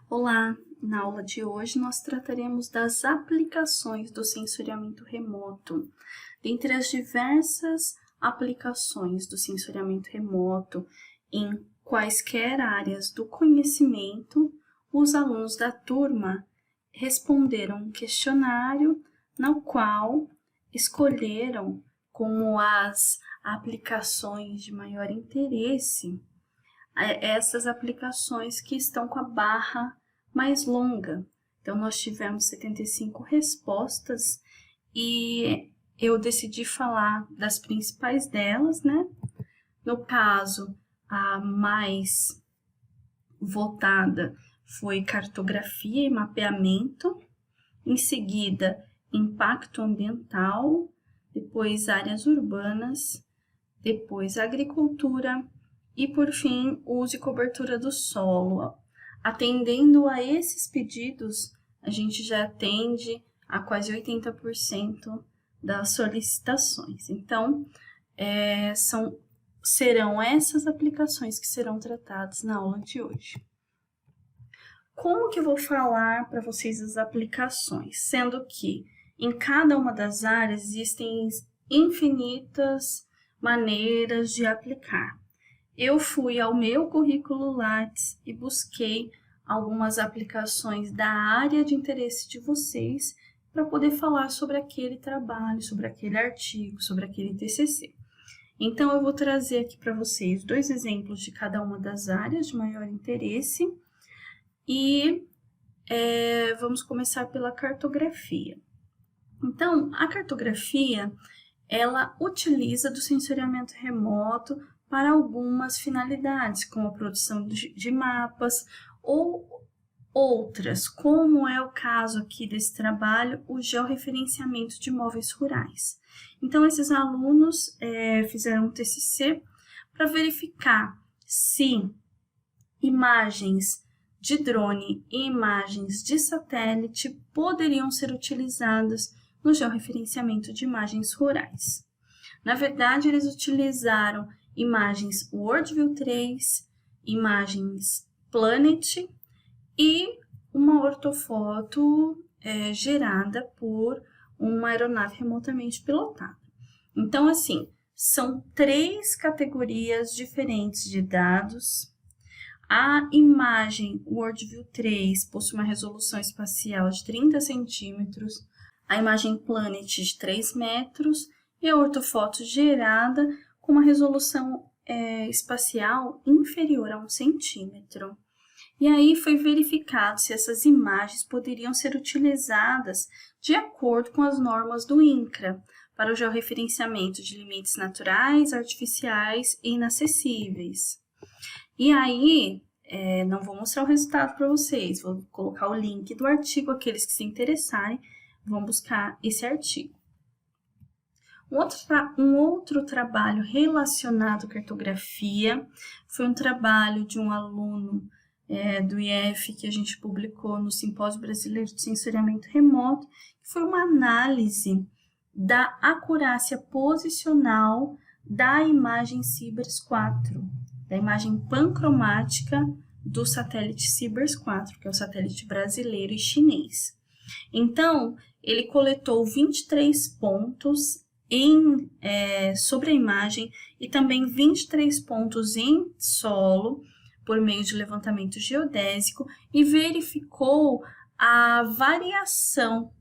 Olá! Na aula de hoje nós trataremos das aplicações do sensoriamento remoto. Dentre as diversas aplicações do sensoriamento remoto em quaisquer áreas do conhecimento, os alunos da turma responderam um questionário no qual escolheram como as aplicações de maior interesse essas aplicações que estão com a barra mais longa. Então, nós tivemos 75 respostas e eu decidi falar das principais delas, né? No caso, a mais votada foi cartografia e mapeamento, em seguida, impacto ambiental, depois áreas urbanas, depois agricultura, e, por fim, uso e cobertura do solo. Atendendo a esses pedidos, a gente já atende a quase 80% das solicitações. Então, serão essas aplicações que serão tratadas na aula de hoje. Como que eu vou falar para vocês as aplicações? Sendo que em cada uma das áreas existem infinitas maneiras de aplicar. Eu fui ao meu currículo Lattes e busquei algumas aplicações da área de interesse de vocês para poder falar sobre aquele trabalho, sobre aquele artigo, sobre aquele TCC. Então, eu vou trazer aqui para vocês 2 exemplos de cada uma das áreas de maior interesse e vamos começar pela cartografia. Então, a cartografia, ela utiliza do sensoriamento remoto para algumas finalidades, como a produção de mapas ou outras, como é o caso aqui desse trabalho, o georreferenciamento de imóveis rurais. Então, esses alunos fizeram um TCC para verificar se imagens de drone e imagens de satélite poderiam ser utilizadas no georreferenciamento de imagens rurais. Na verdade, eles utilizaram imagens WorldView 3, imagens Planet e uma ortofoto gerada por uma aeronave remotamente pilotada. Então, assim, são 3 categorias diferentes de dados. A imagem WorldView 3 possui uma resolução espacial de 30 centímetros, a imagem Planet de 3 metros e a ortofoto gerada com uma resolução espacial inferior a 1 centímetro. E aí foi verificado se essas imagens poderiam ser utilizadas de acordo com as normas do INCRA para o georreferenciamento de limites naturais, artificiais e inacessíveis. E aí, não vou mostrar o resultado para vocês, vou colocar o link do artigo, aqueles que se interessarem vão buscar esse artigo. Um outro trabalho relacionado à cartografia foi um trabalho de um aluno do IF que a gente publicou no Simpósio Brasileiro de Sensoriamento Remoto, que foi uma análise da acurácia posicional da imagem Cibers 4, da imagem pancromática do satélite Cibers 4, que é o satélite brasileiro e chinês. Então, ele coletou 23 pontos sobre a imagem e também 23 pontos em solo por meio de levantamento geodésico e verificou a variação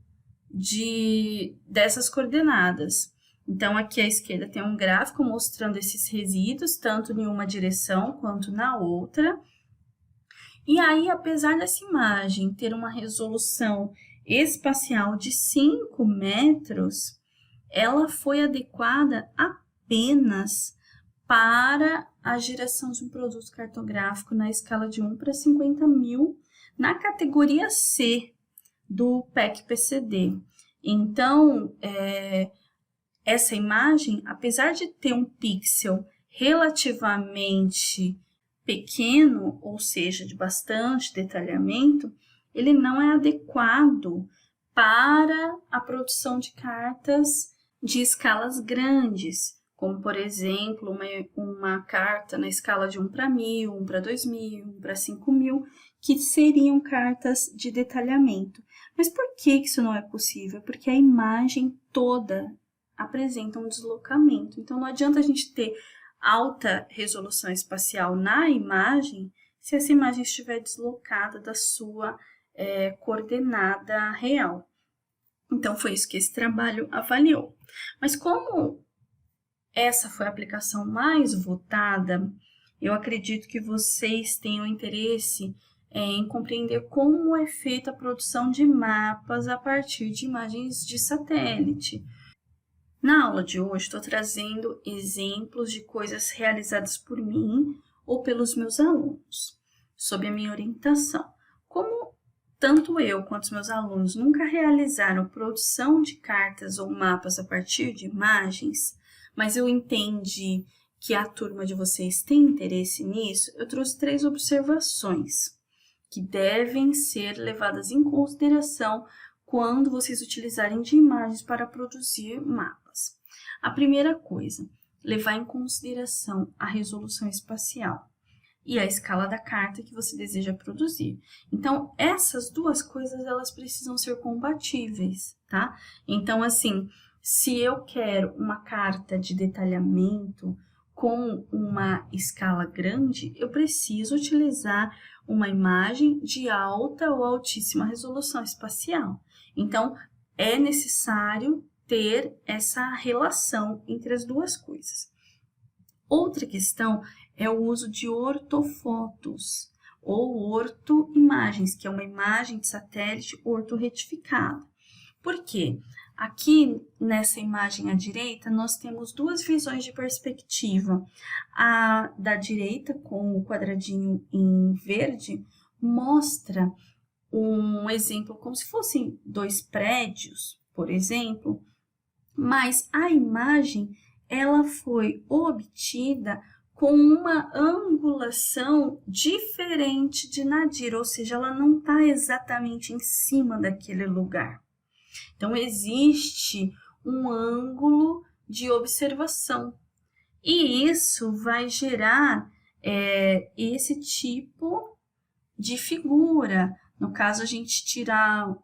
dessas coordenadas. Então, aqui à esquerda tem um gráfico mostrando esses resíduos, tanto em uma direção quanto na outra. E aí, apesar dessa imagem ter uma resolução espacial de 5 metros, ela foi adequada apenas para a geração de um produto cartográfico na escala de 1 para 50 mil, na categoria C do PEC-PCD. Então, essa imagem, apesar de ter um pixel relativamente pequeno, ou seja, de bastante detalhamento, ele não é adequado para a produção de cartas de escalas grandes, como, por exemplo, uma carta na escala de 1 para 1000, 1 para 2000, 1 para 5000, que seriam cartas de detalhamento. Mas por que isso não é possível? Porque a imagem toda apresenta um deslocamento. Então, não adianta a gente ter alta resolução espacial na imagem se essa imagem estiver deslocada da sua coordenada real. Então, foi isso que esse trabalho avaliou. Mas como essa foi a aplicação mais votada, eu acredito que vocês tenham interesse em compreender como é feita a produção de mapas a partir de imagens de satélite. Na aula de hoje, estou trazendo exemplos de coisas realizadas por mim ou pelos meus alunos, sob a minha orientação. Como tanto eu quanto os meus alunos nunca realizaram produção de cartas ou mapas a partir de imagens, mas eu entendi que a turma de vocês tem interesse nisso, eu trouxe 3 observações que devem ser levadas em consideração quando vocês utilizarem de imagens para produzir mapas. A primeira coisa, levar em consideração a resolução espacial e a escala da carta que você deseja produzir. Então, essas duas coisas, elas precisam ser compatíveis, tá? Então, assim, se eu quero uma carta de detalhamento com uma escala grande, eu preciso utilizar uma imagem de alta ou altíssima resolução espacial. Então, é necessário ter essa relação entre as duas coisas. Outra questão é o uso de ortofotos ou ortoimagens, que é uma imagem de satélite ortorretificada. Por quê? Aqui nessa imagem à direita, nós temos 2 visões de perspectiva. A da direita, com o quadradinho em verde, mostra um exemplo como se fossem 2 prédios, por exemplo, mas a imagem ela foi obtida com uma angulação diferente de nadir, ou seja, ela não está exatamente em cima daquele lugar. Então, existe um ângulo de observação e isso vai gerar esse tipo de figura. No caso, a gente tirar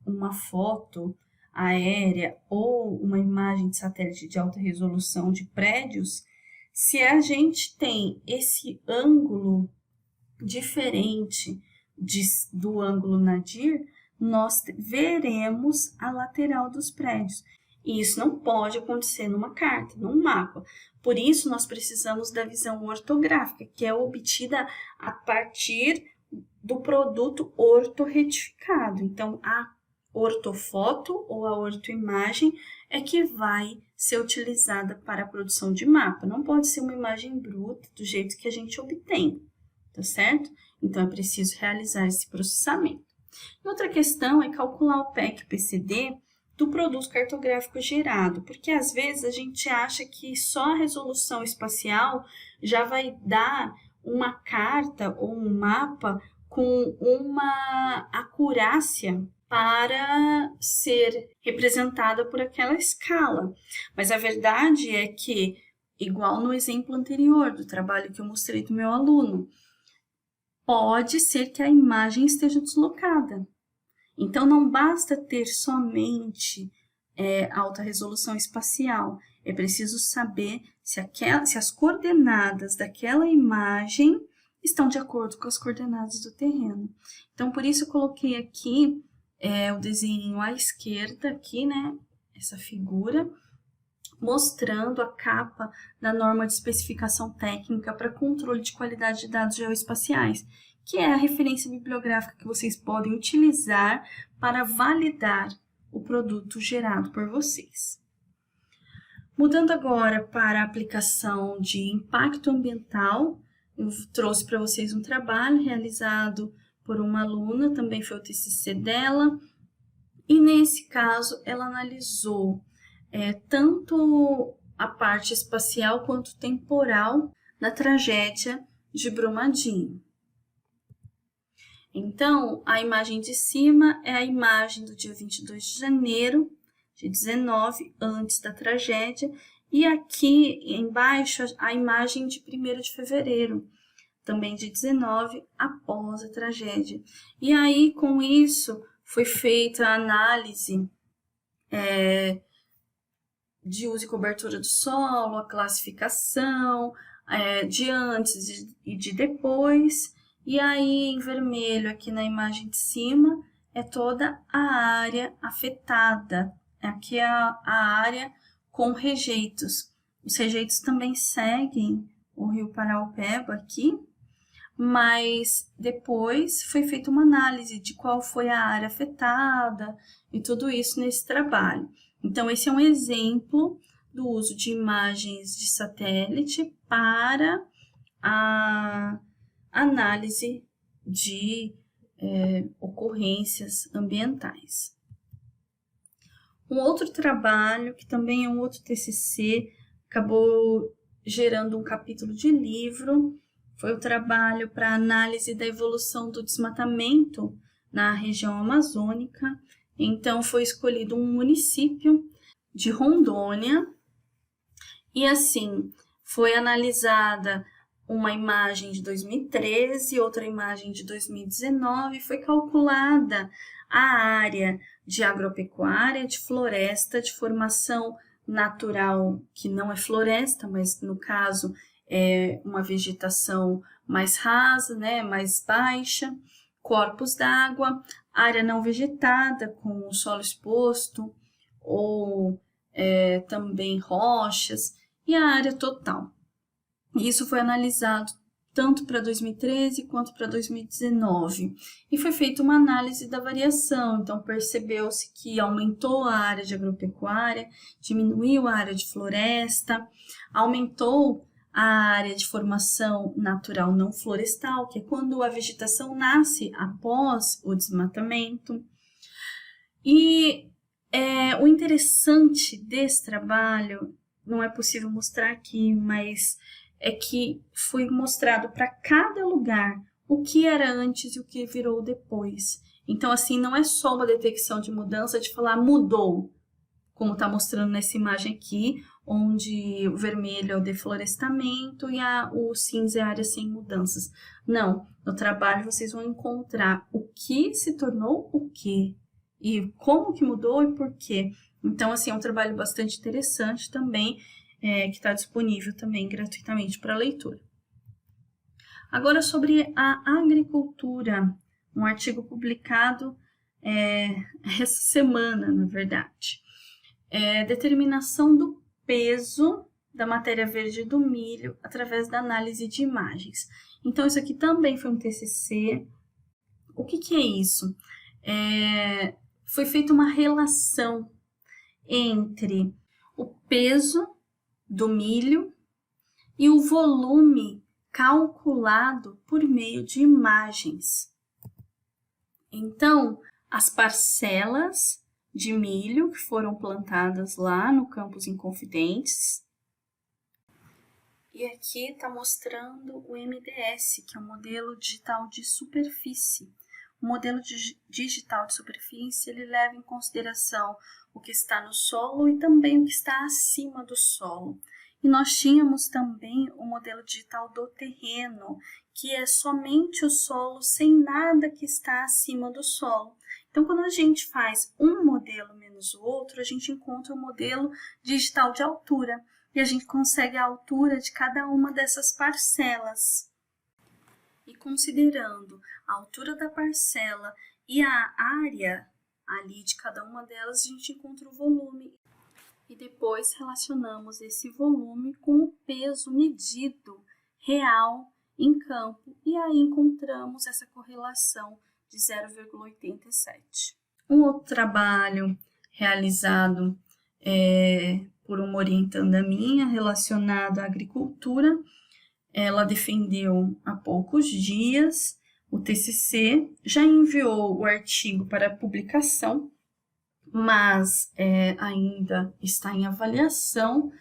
uma foto aérea ou uma imagem de satélite de alta resolução de prédios, se a gente tem esse ângulo diferente do ângulo nadir, nós veremos a lateral dos prédios. E isso não pode acontecer numa carta, num mapa. Por isso, nós precisamos da visão ortográfica, que é obtida a partir do produto ortorretificado. Então, a ortofoto ou a ortoimagem é que vai ser utilizada para a produção de mapa. Não pode ser uma imagem bruta do jeito que a gente obtém, tá certo? Então, é preciso realizar esse processamento. Outra questão é calcular o PEC-PCD do produto cartográfico gerado, porque às vezes a gente acha que só a resolução espacial já vai dar uma carta ou um mapa com uma acurácia para ser representada por aquela escala. Mas a verdade é que, igual no exemplo anterior do trabalho que eu mostrei do meu aluno, pode ser que a imagem esteja deslocada. Então, não basta ter somente alta resolução espacial. É preciso saber se as coordenadas daquela imagem estão de acordo com as coordenadas do terreno. Então, por isso eu coloquei aqui o desenho à esquerda, aqui, né? Essa figura, mostrando a capa da norma de especificação técnica para controle de qualidade de dados geoespaciais, que é a referência bibliográfica que vocês podem utilizar para validar o produto gerado por vocês. Mudando agora para a aplicação de impacto ambiental, eu trouxe para vocês um trabalho realizado por uma aluna, também foi o TCC dela, e nesse caso ela analisou tanto a parte espacial quanto temporal da tragédia de Brumadinho. Então, a imagem de cima é a imagem do dia 22 de janeiro de 19, antes da tragédia, E aqui embaixo a imagem de 1º de fevereiro, também de 19, após a tragédia. E aí, com isso, foi feita a análise de uso e cobertura do solo, a classificação de antes e de depois. E aí, em vermelho, aqui na imagem de cima, é toda a área afetada. Aqui é a área com rejeitos. Os rejeitos também seguem o rio Paraopeba aqui, mas depois foi feita uma análise de qual foi a área afetada e tudo isso nesse trabalho. Então, esse é um exemplo do uso de imagens de satélite para a análise de ocorrências ambientais. Um outro trabalho, que também é um outro TCC, acabou gerando um capítulo de livro, foi o trabalho para análise da evolução do desmatamento na região amazônica. Então, foi escolhido um município de Rondônia e, assim, foi analisada uma imagem de 2013, outra imagem de 2019, foi calculada a área de agropecuária, de floresta, de formação natural, que não é floresta, mas no caso é uma vegetação mais rasa, né, mais baixa, corpos d'água, área não vegetada com o solo exposto, ou também rochas, e a área total. Isso foi analisado tanto para 2013 quanto para 2019. E foi feita uma análise da variação, então percebeu-se que aumentou a área de agropecuária, diminuiu a área de floresta, aumentou a área de formação natural não florestal, que é quando a vegetação nasce após o desmatamento. E o interessante desse trabalho, não é possível mostrar aqui, mas é que foi mostrado para cada lugar o que era antes e o que virou depois. Então, assim, não é só uma detecção de mudança, de falar mudou, como está mostrando nessa imagem aqui, onde o vermelho é o deflorestamento e o cinza é a área sem mudanças. Não, no trabalho vocês vão encontrar o que se tornou o quê, e como que mudou e por quê. Então, assim, é um trabalho bastante interessante também, que está disponível também gratuitamente para leitura. Agora, sobre a agricultura, um artigo publicado essa semana, na verdade. Determinação do peso da matéria verde do milho através da análise de imagens. Então, isso aqui também foi um TCC. O que é isso? Foi feita uma relação entre o peso do milho e o volume calculado por meio de imagens. Então, as parcelas de milho que foram plantadas lá no Campos Inconfidentes. E aqui está mostrando o MDS, que é o modelo digital de superfície. O modelo digital de superfície, ele leva em consideração o que está no solo e também o que está acima do solo. E nós tínhamos também o modelo digital do terreno, que é somente o solo sem nada que está acima do solo. Então, quando a gente faz um modelo menos o outro, a gente encontra o modelo digital de altura. E a gente consegue a altura de cada uma dessas parcelas. E considerando a altura da parcela e a área ali de cada uma delas, a gente encontra o volume. E depois relacionamos esse volume com o peso medido real em campo. E aí encontramos essa correlação de 0,87. Um outro trabalho realizado por uma orientanda minha relacionado à agricultura, ela defendeu há poucos dias o TCC, já enviou o artigo para publicação, mas ainda está em avaliação,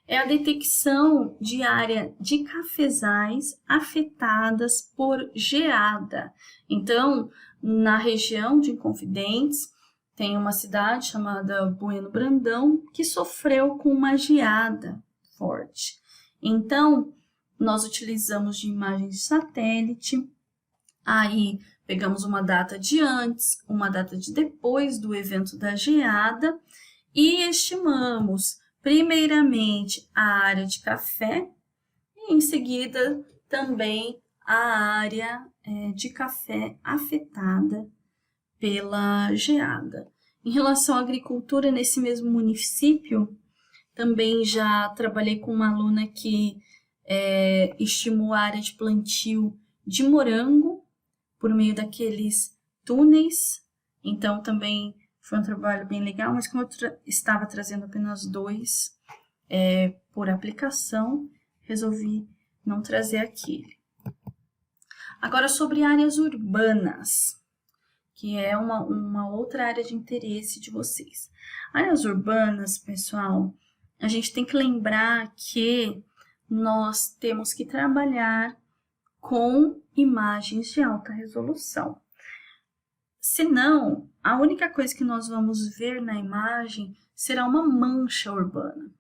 é a detecção de área de cafezais afetadas por geada. Então, na região de Inconfidentes, tem uma cidade chamada Bueno Brandão que sofreu com uma geada forte. Então, nós utilizamos de imagens de satélite, aí pegamos uma data de antes, uma data de depois do evento da geada e estimamos, primeiramente, a área de café e, em seguida, também a área de café afetada pela geada. Em relação à agricultura, nesse mesmo município, também já trabalhei com uma aluna que estimou a área de plantio de morango por meio daqueles túneis. Então, também foi um trabalho bem legal, mas como eu estava trazendo apenas 2 por aplicação, resolvi não trazer aquele. Agora, sobre áreas urbanas, que é uma outra área de interesse de vocês. Áreas urbanas, pessoal, a gente tem que lembrar que nós temos que trabalhar com imagens de alta resolução. Senão, a única coisa que nós vamos ver na imagem será uma mancha urbana.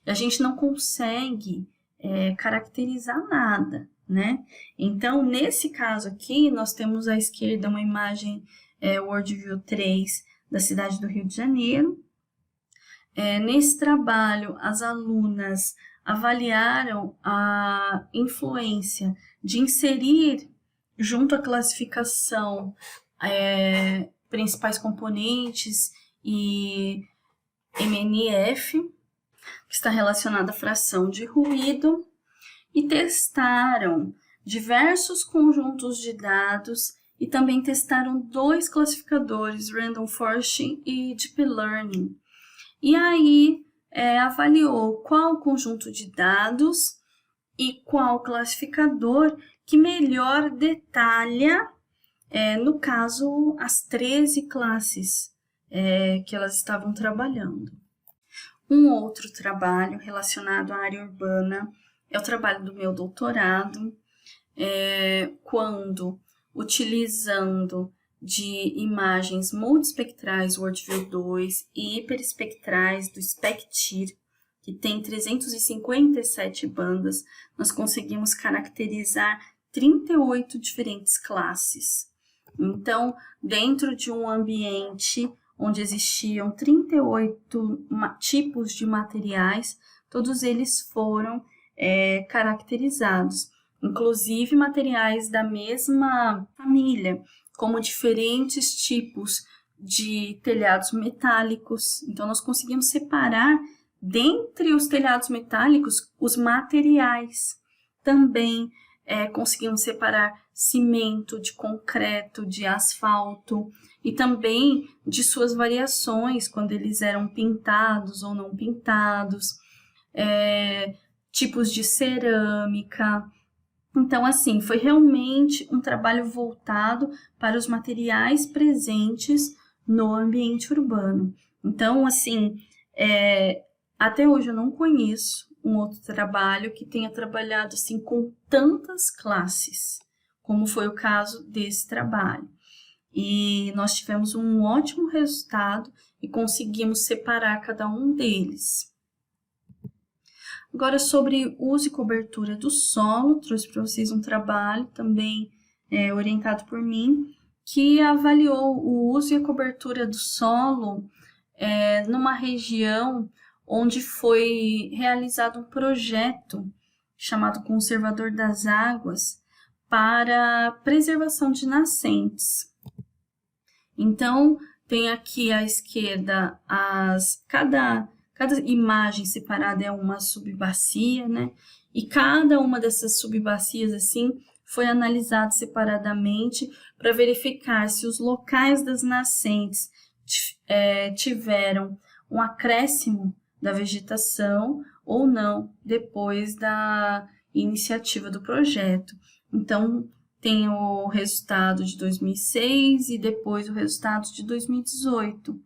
A gente não consegue caracterizar nada, né? Então, nesse caso aqui, nós temos à esquerda uma imagem WorldView 3 da cidade do Rio de Janeiro. Nesse trabalho, as alunas avaliaram a influência de inserir junto à classificação principais componentes e MNF, que está relacionada à fração de ruído, e testaram diversos conjuntos de dados e também testaram 2 classificadores, Random Forest e Deep Learning. E aí avaliou qual conjunto de dados e qual classificador que melhor detalha, no caso, as 13 classes que elas estavam trabalhando. Um outro trabalho relacionado à área urbana é o trabalho do meu doutorado, quando, utilizando de imagens multiespectrais WorldView 2 e hiperespectrais do SPECTIR, que tem 357 bandas, nós conseguimos caracterizar 38 diferentes classes. Então, dentro de um ambiente onde existiam 38 tipos de materiais, todos eles foram caracterizados, inclusive materiais da mesma família, como diferentes tipos de telhados metálicos. Então, nós conseguimos separar, dentre os telhados metálicos, os materiais. Também conseguimos separar cimento de concreto, de asfalto, e também de suas variações, quando eles eram pintados ou não pintados, tipos de cerâmica. Então, assim, foi realmente um trabalho voltado para os materiais presentes no ambiente urbano. Então, assim, até hoje eu não conheço um outro trabalho que tenha trabalhado assim com tantas classes, como foi o caso desse trabalho. E nós tivemos um ótimo resultado e conseguimos separar cada um deles. Agora, sobre uso e cobertura do solo, trouxe para vocês um trabalho também orientado por mim, que avaliou o uso e a cobertura do solo numa região onde foi realizado um projeto chamado Conservador das Águas para preservação de nascentes. Então, tem aqui à esquerda cada imagem separada é uma subbacia, né? E cada uma dessas subbacias, assim, foi analisada separadamente para verificar se os locais das nascentes tiveram um acréscimo da vegetação ou não depois da iniciativa do projeto. Então, tem o resultado de 2006 e depois o resultado de 2018.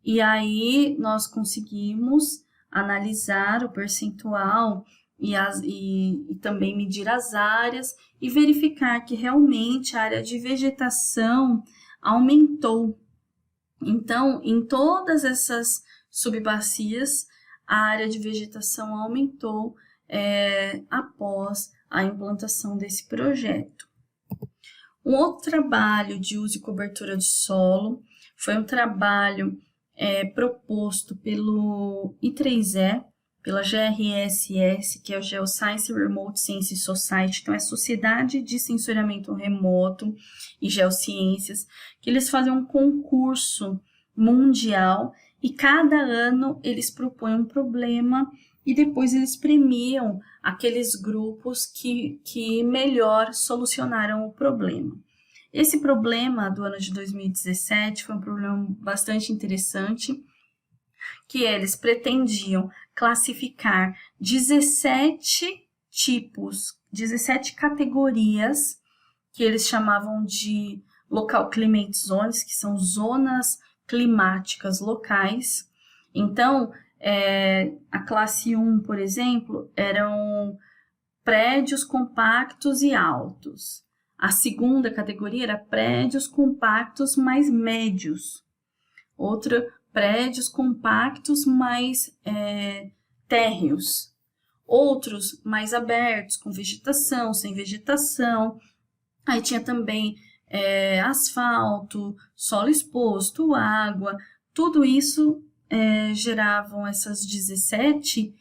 E aí nós conseguimos analisar o percentual e também medir as áreas e verificar que realmente a área de vegetação aumentou Então, em todas essas subbacias, a área de vegetação aumentou após a implantação desse projeto. Um outro trabalho de uso e cobertura de solo foi um trabalho proposto pelo I3E, pela GRSS, que é o Geoscience Remote Sensing Society, então é Sociedade de Sensoriamento Remoto e Geociências, que eles fazem um concurso mundial e cada ano eles propõem um problema e depois eles premiam aqueles grupos que melhor solucionaram o problema. Esse problema do ano de 2017 foi um problema bastante interessante, que eles pretendiam classificar 17 tipos, 17 categorias, que eles chamavam de Local Climate Zones, que são zonas climáticas locais. Então, a classe 1, por exemplo, eram prédios compactos e altos. A segunda categoria era prédios compactos mais médios. Outra, prédios compactos mais térreos. Outros mais abertos, com vegetação, sem vegetação. Aí tinha também asfalto, solo exposto, água. Tudo isso geravam essas 17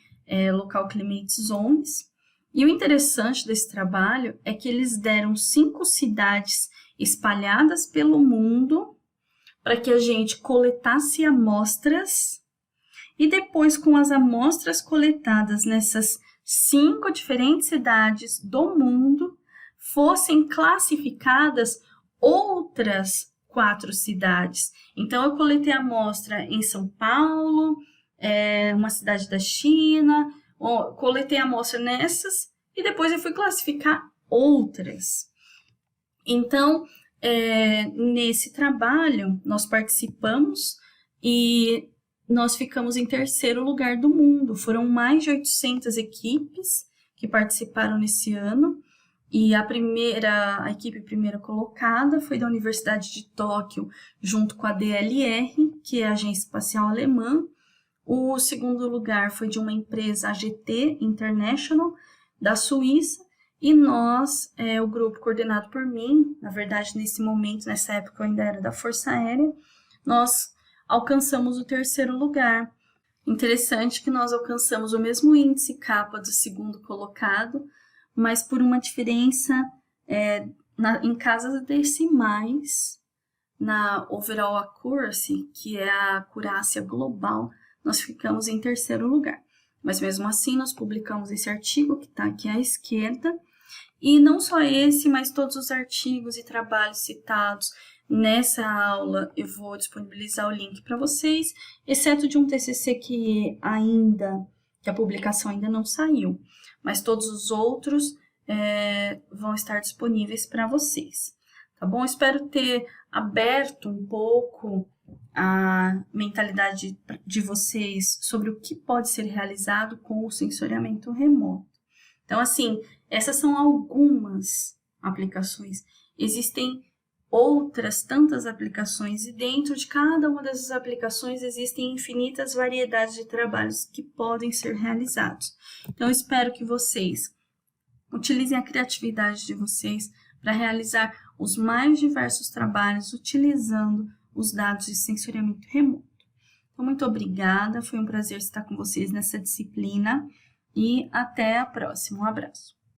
Local Climate Zones. E o interessante desse trabalho é que eles deram 5 cidades espalhadas pelo mundo para que a gente coletasse amostras e depois, com as amostras coletadas nessas 5 diferentes cidades do mundo, fossem classificadas outras 4 cidades. Então, eu coletei a amostra em São Paulo, uma cidade da China, coletei a amostra nessas e depois eu fui classificar outras. Então, nesse trabalho, nós participamos e nós ficamos em 3º lugar do mundo. Foram mais de 800 equipes que participaram nesse ano. E a equipe primeira colocada foi da Universidade de Tóquio, junto com a DLR, que é a Agência Espacial Alemã. O 2º lugar foi de uma empresa AGT International, da Suíça. E nós, o grupo coordenado por mim, na verdade, nesse momento, nessa época eu ainda era da Força Aérea, nós alcançamos o 3º lugar. Interessante que nós alcançamos o mesmo índice capa do 2º colocado, mas por uma diferença em casas decimais, na overall accuracy, que é a acurácia global, nós ficamos em 3º lugar. Mas mesmo assim, nós publicamos esse artigo que está aqui à esquerda, e não só esse, mas todos os artigos e trabalhos citados nessa aula, eu vou disponibilizar o link para vocês, exceto de um TCC que a publicação ainda não saiu, mas todos os outros vão estar disponíveis para vocês, tá bom? Espero ter aberto um pouco a mentalidade de vocês sobre o que pode ser realizado com o sensoriamento remoto. Então, assim, essas são algumas aplicações. Existem outras tantas aplicações e dentro de cada uma dessas aplicações existem infinitas variedades de trabalhos que podem ser realizados. Então, espero que vocês utilizem a criatividade de vocês para realizar os mais diversos trabalhos utilizando os dados de sensoriamento remoto. Então, muito obrigada, foi um prazer estar com vocês nessa disciplina e até a próxima. Um abraço.